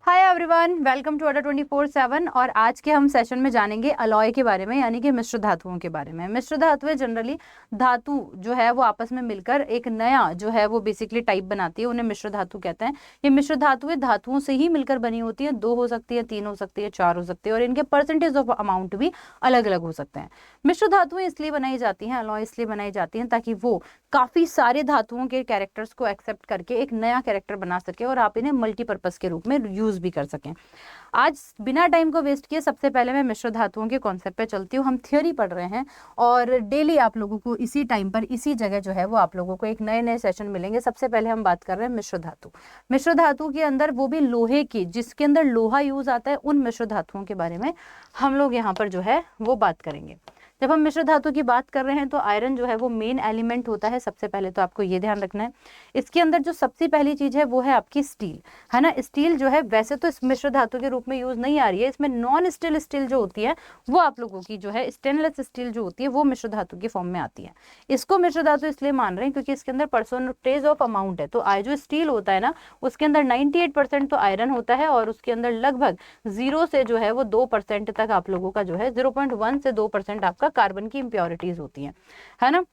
Hi everyone, welcome to अड्डा 24/7। और आज के हम सेशन में जानेंगे अलॉय के बारे में, यानी कि मिश्र धातुओं के बारे में। मिश्र धातुएं जनरली धातु जो है वो आपस में मिलकर एक नया जो है वो बेसिकली टाइप बनाती है, उन्हें मिश्र धातु कहते हैं। ये मिश्र धातुएं धातुओं से ही मिलकर बनी होती है, 2 हो सकती है, 3 हो सकती है, 4 हो सकती है, और इनके परसेंटेज ऑफ अमाउंट भी अलग अलग हो सकते हैं। मिश्र धातुएं इसलिए बनाई जाती हैं, अलॉय इसलिए बनाई जाती हैं ताकि वो काफी सारे धातुओं के कैरेक्टर्स को एक्सेप्ट करके एक नया कैरेक्टर बना सके और आप इन्हें मल्टीपर्पज के रूप में यूज भी कर सकें। आज बिना टाइम को वेस्ट किए सबसे पहले मैं मिश्र धातुओं के कॉन्सेप्ट पे चलती हूँ। हम थ्योरी पढ़ रहे हैं और डेली आप लोगों को इसी टाइम पर इसी जगह जो है वो आप लोगों को एक नए नए सेशन मिलेंगे। सबसे पहले हम बात कर रहे हैं मिश्र धातु। मिश्र धातु के अंदर वो भी लोहे की, जिसके अंदर लोहा यूज आता है, उन मिश्र धातुओं के बारे में हम लोग यहाँ पर जो है वो बात करेंगे। जब हम मिश्र धातु की बात कर रहे हैं तो आयरन जो है वो मेन एलिमेंट होता है। सबसे पहले तो आपको ये ध्यान रखना है। इसके अंदर जो सबसे पहली चीज है वो है आपकी स्टील, है ना। स्टील जो है वैसे तो इस मिश्र धातु के रूप में यूज नहीं आ रही है, इसमें नॉन स्टील स्टील जो होती है वो आप लोगों की जो है स्टेनलेस स्टील जो होती है वो मिश्र धातु की फॉर्म में आती है। इसको मिश्र धातु इसलिए मान रहे हैं क्योंकि इसके अंदर परसेंटेज ऑफ अमाउंट है। तो जो स्टील होता है ना, उसके अंदर 98% तो आयरन होता है और उसके अंदर लगभग 0 से जो है वो 2% तक आप लोगों का जो है 0.1 से 2% आपका कार्बन की इम्प्योरिटीज होती है ना।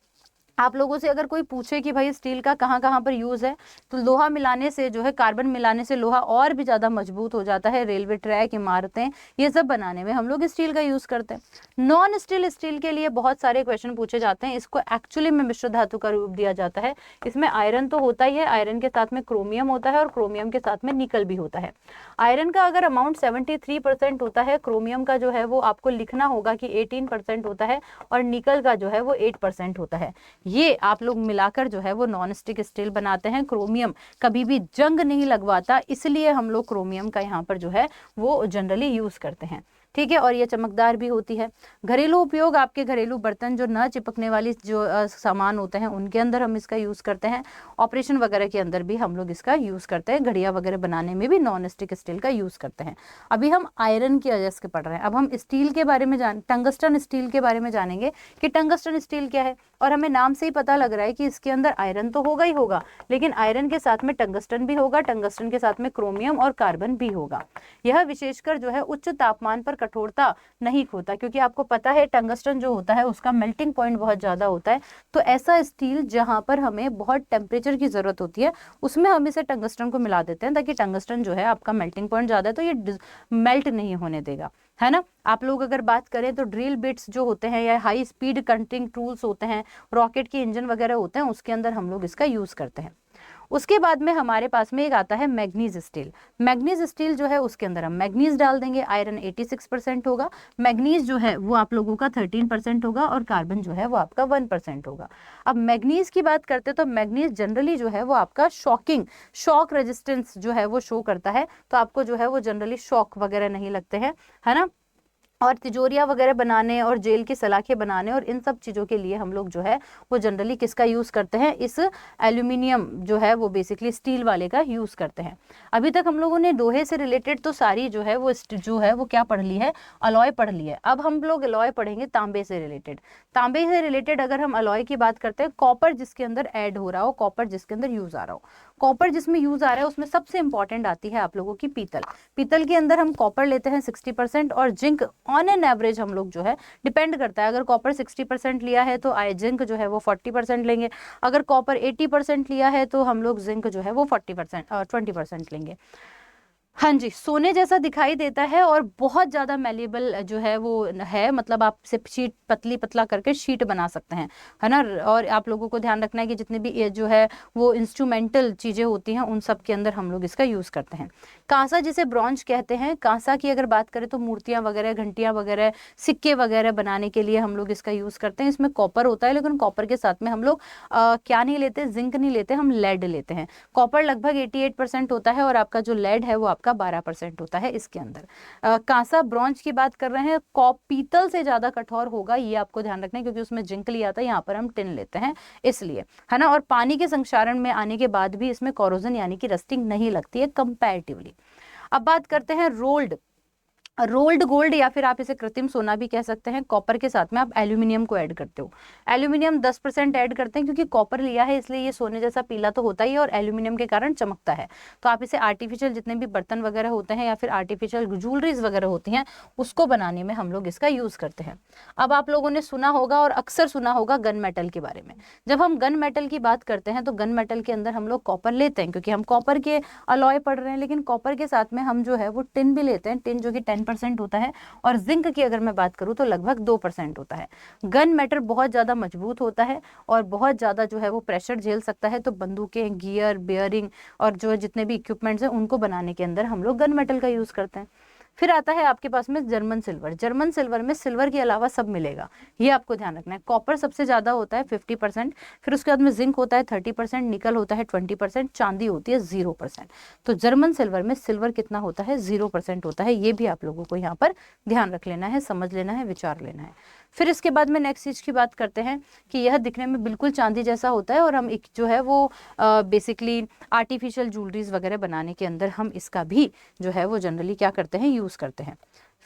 आप लोगों से अगर कोई पूछे कि भाई स्टील का कहाँ कहाँ पर यूज है, तो लोहा मिलाने से जो है, कार्बन मिलाने से लोहा और भी ज्यादा मजबूत हो जाता है। रेलवे ट्रैक, इमारतें, ये सब बनाने में हम लोग स्टील का यूज करते हैं। नॉन स्टील स्टील के लिए बहुत सारे क्वेश्चन पूछे जाते हैं। इसको एक्चुअली में मिश्र धातु का रूप दिया जाता है। इसमें आयरन तो होता ही है, आयरन के साथ में क्रोमियम होता है और क्रोमियम के साथ में निकल भी होता है। आयरन का अगर अमाउंट 73% होता है, क्रोमियम का जो है वो आपको लिखना होगा कि 18% होता है, और निकल का जो है वो 8% होता है। ये आप लोग मिलाकर जो है वो नॉन स्टिक स्टील बनाते हैं। क्रोमियम कभी भी जंग नहीं लगवाता, इसलिए हम लोग क्रोमियम का यहाँ पर जो है वो जनरली यूज करते हैं, ठीक है। और ये चमकदार भी होती है। घरेलू उपयोग, आपके घरेलू बर्तन जो न चिपकने वाली जो सामान होते हैं उनके अंदर हम इसका यूज करते हैं। ऑपरेशन वगैरह के अंदर भी हम लोग इसका यूज करते हैं। घड़ियां वगैरह बनाने में भी नॉन स्टिक स्टील का यूज करते हैं। अभी हम आयरन की वजह से पढ़ रहे हैं। अब हम स्टील के बारे में टंगस्टन स्टील के बारे में जानेंगे कि टंगस्टन स्टील क्या है। और हमें नाम से ही पता लग रहा है कि इसके अंदर आयरन तो होगा ही होगा, लेकिन आयरन के साथ में टंगस्टन भी होगा, टंगस्टन के साथ में क्रोमियम और कार्बन भी होगा। यह विशेषकर जो है उच्च तापमान पर कठोरता नहीं खोता, क्योंकि आपको पता है टंगस्टन जो होता है उसका मेल्टिंग पॉइंट बहुत ज्यादा होता है। तो ऐसा स्टील जहां पर हमें बहुत टेम्परेचर की जरूरत होती है उसमें हम इसे टंगस्टन को मिला देते हैं, ताकि टंगस्टन जो है आपका मेल्टिंग पॉइंट ज्यादा है तो ये मेल्ट नहीं होने देगा, है ना। आप लोग अगर बात करें तो ड्रिल बिट्स जो होते हैं या हाई स्पीड कटिंग टूल्स होते हैं, रॉकेट के इंजन वगैरह होते हैं, उसके अंदर हम लोग इसका यूज करते हैं। उसके बाद में हमारे पास में एक आता है मैग्नीज स्टील। मैग्नीज स्टील जो है उसके अंदर हम मैग्नीज डाल देंगे। आयरन 86% होगा, मैग्नीज जो है वो आप लोगों का 13% होगा, और कार्बन जो है वो आपका 1% होगा। अब मैग्नीज की बात करते हैं तो मैग्नीज जनरली जो है वो आपका शॉक रेजिस्टेंस जो है वो शो करता है। तो आपको जो है वो जनरली शॉक वगैरह नहीं लगते हैं, है ना। और तिजोरियां वगैरह बनाने और जेल की सलाखें बनाने और इन सब चीज़ों के लिए हम लोग जो है वो जनरली किसका यूज़ करते हैं, इस एल्यूमिनियम जो है वो बेसिकली स्टील वाले का यूज़ करते हैं। अभी तक हम लोगों ने लोहे से रिलेटेड तो सारी जो है वो क्या पढ़ ली है, अलॉय पढ़ ली है। अब हम लोग अलॉय पढ़ेंगे तांबे से रिलेटेड। तांबे से रिलेटेड अगर हम अलॉय की बात करते हैं, कॉपर जिसके अंदर ऐड हो रहा हो, कॉपर जिसके अंदर यूज आ रहा हो, कॉपर जिसमें यूज आ रहा है उसमें सबसे इंपॉर्टेंट आती है आप लोगों की पीतल। पीतल के अंदर हम कॉपर लेते हैं 60%, और जिंक ऑन एन एवरेज हम लोग जो है, डिपेंड करता है, अगर कॉपर 60% लिया है तो जिंक जो है वो 40% लेंगे। अगर कॉपर 80% लिया है तो हम लोग जिंक जो है वो 20% लेंगे। हाँ जी, सोने जैसा दिखाई देता है और बहुत ज्यादा मैलेबल जो है वो है, मतलब आप से शीट पतली पतला करके शीट बना सकते हैं, है ना। और आप लोगों को ध्यान रखना है कि जितने भी ये जो है वो इंस्ट्रूमेंटल चीजें होती हैं उन सब के अंदर हम लोग इसका यूज करते हैं। कांसा जिसे ब्रॉन्ज कहते हैं, कांसा की अगर बात करें तो मूर्तियां वगैरह, घंटियां वगैरह, सिक्के वगैरह बनाने के लिए हम लोग इसका यूज करते हैं। इसमें कॉपर होता है, लेकिन कॉपर के साथ में हम लोग क्या नहीं लेते, जिंक नहीं लेते, हम लेड लेते हैं। कॉपर लगभग 88% होता है और आपका जो लेड है वो आपका 12% होता है इसके अंदर। कांसा ब्रॉन्ज की बात कर रहे हैं, पीतल से ज्यादा कठोर होगा, ये आपको ध्यान रखना है, क्योंकि उसमें जिंक लिया था, यहाँ पर हम टिन लेते हैं इसलिए, है ना। और पानी के संक्षारण में आने के बाद भी इसमें कोरोजन यानी कि रस्टिंग नहीं लगती है कंपैरेटिवली। अब बात करते हैं रोल्ड रोल्ड गोल्ड या फिर आप इसे कृत्रिम सोना भी कह सकते हैं। कॉपर के साथ में आप एल्यूमिनियम को ऐड करते हो। एल्यूमिनियम 10% ऐड करते हैं क्योंकि कॉपर लिया है इसलिए ये सोने जैसा पीला तो होता ही है और एल्यूमिनियम के कारण चमकता है। तो आप इसे आर्टिफिशियल जितने भी बर्तन वगैरह होते हैं या फिर आर्टिफिशियल ज्वेलरीज वगैरह होती हैं उसको बनाने में हम लोग इसका यूज करते हैं। अब आप लोगों ने सुना होगा और अक्सर सुना होगा गन मेटल के बारे में। जब हम गन मेटल की बात करते हैं तो गन मेटल के अंदर हम लोग कॉपर लेते हैं क्योंकि हम कॉपर के अलॉय पढ़ रहे हैं, लेकिन कॉपर के साथ में हम जो है वो टिन भी लेते हैं। टिन जो कि 10% होता है और जिंक की अगर मैं बात करूं तो लगभग 2% होता है। गन मैटर बहुत ज़्यादा मजबूत होता है और बहुत ज़्यादा जो है वो प्रेशर झेल सकता है। तो बंदूकें, गियर, बेयरिंग और जो जितने भी इक्विपमेंट्स हैं उनको बनाने के अंदर हम लोग गन मेटल का यूज़ करते हैं। फिर आता है आपके पास में जर्मन सिल्वर। जर्मन सिल्वर में सिल्वर के अलावा सब मिलेगा, ये आपको ध्यान रखना है। कॉपर सबसे ज़्यादा होता है 50%, फिर उसके बाद में जिंक होता है 30%, निकल होता है 20%, चांदी होती है 0%। तो जर्मन सिल्वर में सिल्वर कितना होता है? 0% होता है। ये भी आप लोगों को यहाँ पर ध्यान रख लेना है, समझ लेना है, विचार लेना है। फिर इसके बाद में नेक्स्ट चीज़ की बात करते हैं कि यह दिखने में बिल्कुल चांदी जैसा होता है और हम एक जो है वो बेसिकली आर्टिफिशियल ज्वेलरीज वगैरह बनाने के अंदर हम इसका भी जो है वो जनरली क्या करते हैं, यूज़ करते हैं।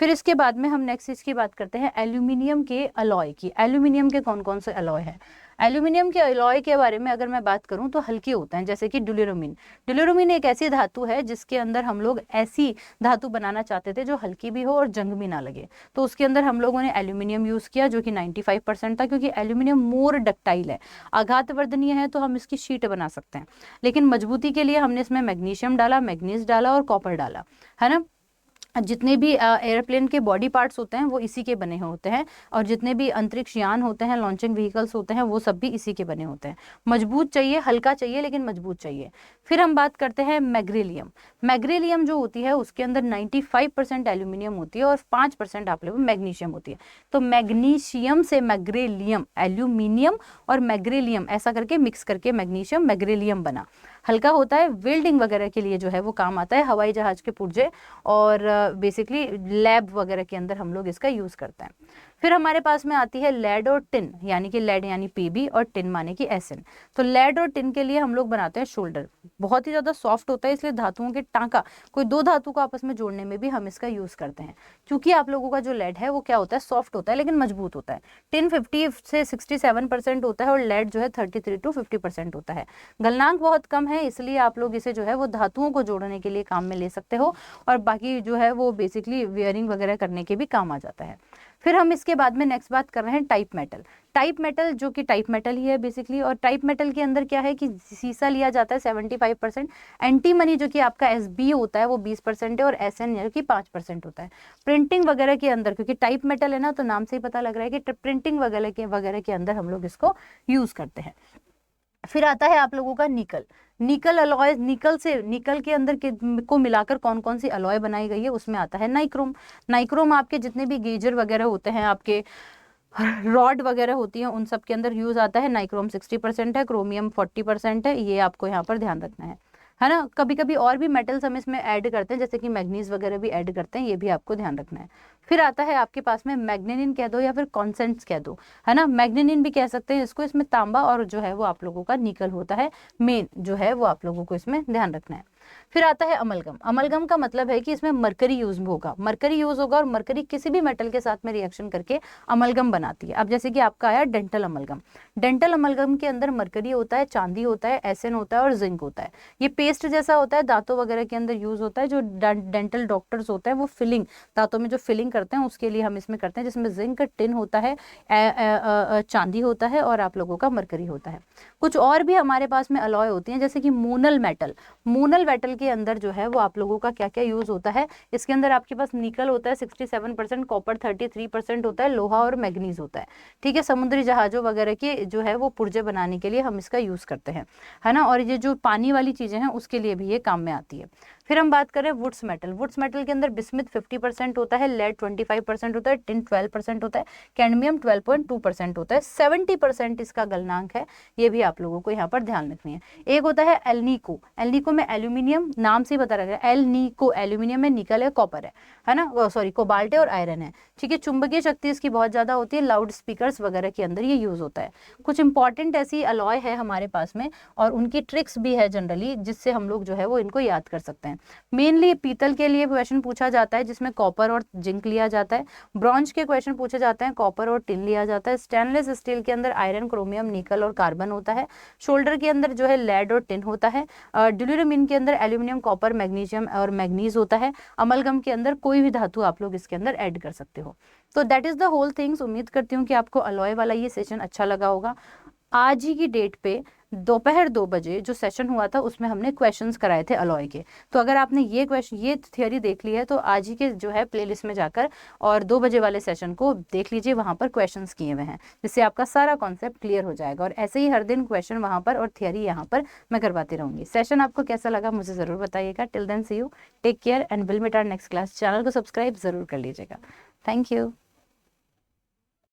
फिर इसके बाद में हम नेक्स्ट चीज़ की बात करते हैं एल्यूमिनियम के अलॉय की। एल्यूमिनियम के कौन कौन से अलॉय हैं? एल्यूमिनियम के अलॉय के बारे में अगर मैं बात करूं तो हल्के होते हैं, जैसे कि ड्यूरेमिन। ड्यूरेमिन एक ऐसी धातु है जिसके अंदर हम लोग ऐसी धातु बनाना चाहते थे जो हल्की भी हो और जंग भी ना लगे, तो उसके अंदर हम लोगों ने एल्यूमिनियम यूज़ किया जो कि 95% था, क्योंकि एल्यूमिनियम मोर डक्टाइल है, आघातवर्धनीय है, तो हम इसकी शीट बना सकते हैं। लेकिन मजबूती के लिए हमने इसमें मैग्नीशियम डाला, मैग्नीज डाला और कॉपर डाला, है ना। जितने भी एयरप्लेन के बॉडी पार्ट्स होते हैं वो इसी के बने होते हैं और जितने भी अंतरिक्ष यान होते हैं, लॉन्चिंग व्हीकल्स होते हैं, वो सब भी इसी के बने होते हैं। मजबूत चाहिए, हल्का चाहिए लेकिन मजबूत चाहिए। फिर हम बात करते हैं मैग्नीशियम। मैग्नीशियम जो होती है उसके अंदर 95% एल्यूमिनियम होती है और 5% आप लोग मैग्नीशियम होती है। तो मैग्नीशियम से मैग्नीशियम, एल्यूमिनियम और मैग्नीशियम ऐसा करके मिक्स करके मैग्नीशियम मैग्नीशियम बना। हल्का होता है, वेल्डिंग वगैरह के लिए जो है वो काम आता है, हवाई जहाज के पुर्जे और बेसिकली लैब वगैरह के अंदर हम लोग इसका यूज़ करते हैं। फिर हमारे पास में आती है लेड और टिन, यानी कि लेड यानी Pb और टिन माने कि Sn। तो लेड और टिन के लिए हम लोग बनाते हैं शोल्डर। बहुत ही ज़्यादा सॉफ्ट होता है, इसलिए धातुओं के टांका, कोई दो धातु को आपस में जोड़ने में भी हम इसका यूज़ करते हैं। क्योंकि आप लोगों का जो लेड है वो क्या होता है, सॉफ्ट होता है लेकिन मजबूत होता है। टिन 50 से 67% होता है और लेड जो है 33 to 50% होता है। गलनांक बहुत कम है, इसलिए आप लोग इसे जो है वो धातुओं को जोड़ने के लिए काम में ले सकते हो और बाकी जो है वो बेसिकली वेयरिंग वगैरह करने के भी काम आ जाता है। फिर हम इसके बाद में नेक्स्ट बात कर रहे हैं टाइप मेटल। टाइप मेटल जो कि टाइप मेटल ही है बेसिकली, और टाइप मेटल के अंदर क्या है कि सीसा लिया जाता है 75%, एंटीमनी जो कि आपका Sb होता है वो 20% है और Sn जो कि 5% होता है। प्रिंटिंग वगैरह के अंदर, क्योंकि टाइप मेटल है ना तो नाम से ही पता लग रहा है कि प्रिंटिंग वगैरह के अंदर हम लोग इसको यूज़ करते हैं। फिर आता है आप लोगों का निकल। निकल अलॉय, निकल के अंदर को मिलाकर कौन कौन सी अलॉय बनाई गई है, उसमें आता है नाइक्रोम। नाइक्रोम आपके जितने भी गेजर वगैरह होते हैं, आपके रॉड वगैरह होती हैं, उन सब के अंदर यूज आता है। नाइक्रोम 60% है, क्रोमियम 40% है, ये आपको यहाँ पर ध्यान रखना है ना। कभी कभी और भी मेटल्स हम इसमें ऐड करते हैं, जैसे कि मैग्नीज वगैरह भी ऐड करते हैं, ये भी आपको ध्यान रखना है। फिर आता है आपके पास में मैग्नीनिन कह दो या फिर कॉन्सेंट्स कह दो, है ना, मैग्नीनिन भी कह सकते हैं इसको। इसमें तांबा और जो है वो आप लोगों का निकल होता है, मेन जो है वो आप लोगों को इसमें ध्यान रखना है। फिर आता है अमलगम। अमलगम का मतलब है कि इसमें मरकरी यूज होगा, मरकरी यूज होगा और मरकरी किसी भी मेटल के साथ में रिएक्शन करके अमलगम बनाती है। अब जैसे कि आपका आया डेंटल अमलगम। डेंटल अमलगम के अंदर मरकरी होता है, चांदी होता है, Sn होता है और जिंक होता है। ये पेस्ट जैसा होता है, दांतों वगैरह के अंदर यूज होता है। जो डेंटल डॉक्टर्स होते हैं वो फिलिंग, दांतों में जो फिलिंग करते हैं उसके लिए हम इसमें करते हैं, जिसमें जिंक, टिन होता है, चांदी होता है और आप लोगों का मरकरी होता है। कुछ और भी हमारे पास में अलॉय होती हैं, जैसे कि मोनल मेटल। मोनल मेटल के अंदर जो है वो आप लोगों का क्या क्या यूज होता है, इसके अंदर आपके पास निकल होता है 67%, कॉपर 33% होता है, लोहा और मैग्नीज होता है। ठीक है, समुद्री जहाजों वगैरह के जो है वो पुर्जे बनाने के लिए हम इसका यूज करते हैं, है ना। और ये जो पानी वाली चीजें हैं उसके लिए भी ये काम में आती है। फिर हम बात करें वुड्स मेटल। वुड्स मेटल के अंदर बिस्मिथ 50% होता है, लेड 25% होता है, टिन 12% होता है, कैडमियम 12.2% होता है, 70% इसका गलनांक है। ये भी आप लोगों को यहाँ पर ध्यान रखनी है। एक होता है एल्निको। एल्निको में एल्यूमिनियम, नाम से ही पता लग रहा है, एल्निको, एल्यूमिनियम है, निकल है, कॉपर है ना, सॉरी कोबाल्ट है और आयरन है। ठीक है, चुंबकीय शक्ति इसकी बहुत ज्यादा होती है, लाउड स्पीकर्स वगैरह के अंदर ये यूज होता है। कुछ इंपॉर्टेंट ऐसी अलॉय है हमारे पास में और उनकी ट्रिक्स भी है जनरली, जिससे हम लोग जो है वो इनको याद कर सकते हैं। हैं। मेनली पीतल के लिए क्वेश्चन पूछा जाता है जिसमें कॉपर और जिंक लिया जाता है। ब्रॉन्ज के क्वेश्चन पूछे जाते हैं, कॉपर और टिन लिया जाता है। स्टेनलेस स्टील के अंदर आयरन, क्रोमियम, निकल और कार्बन होता है। शोल्डर के अंदर जो है लेड और टिन होता है। ड्यूरेमिन के अंदर एल्यूमिनियम, कॉपर, मैग्नीशियम और मैग्नीज होता है। अमलगम के अंदर कोई भी धातु आप लोग इसके अंदर ऐड कर सकते हो। तो that is the whole things. उम्मीद करती हूँ कि आपको अलॉय वाला ये सेशन अच्छा लगा होगा। आज ही की डेट पे दोपहर 2 बजे जो सेशन हुआ था उसमें हमने क्वेश्चंस कराए थे अलॉय के। तो अगर आपने ये थियोरी देख ली है तो आज ही के जो है प्लेलिस्ट में जाकर और 2 बजे वाले सेशन को देख लीजिए, वहां पर क्वेश्चंस किए हुए हैं, जिससे आपका सारा कॉन्सेप्ट क्लियर हो जाएगा। और ऐसे ही हर दिन क्वेश्चन वहां पर और थियोरी यहाँ पर मैं करवाती रहूंगी। सेशन आपको कैसा लगा मुझे जरूर बताइएगा। Till then see you, take care and will meet our next class. Channel को सब्सक्राइब जरूर कर लीजिएगा। Thank you.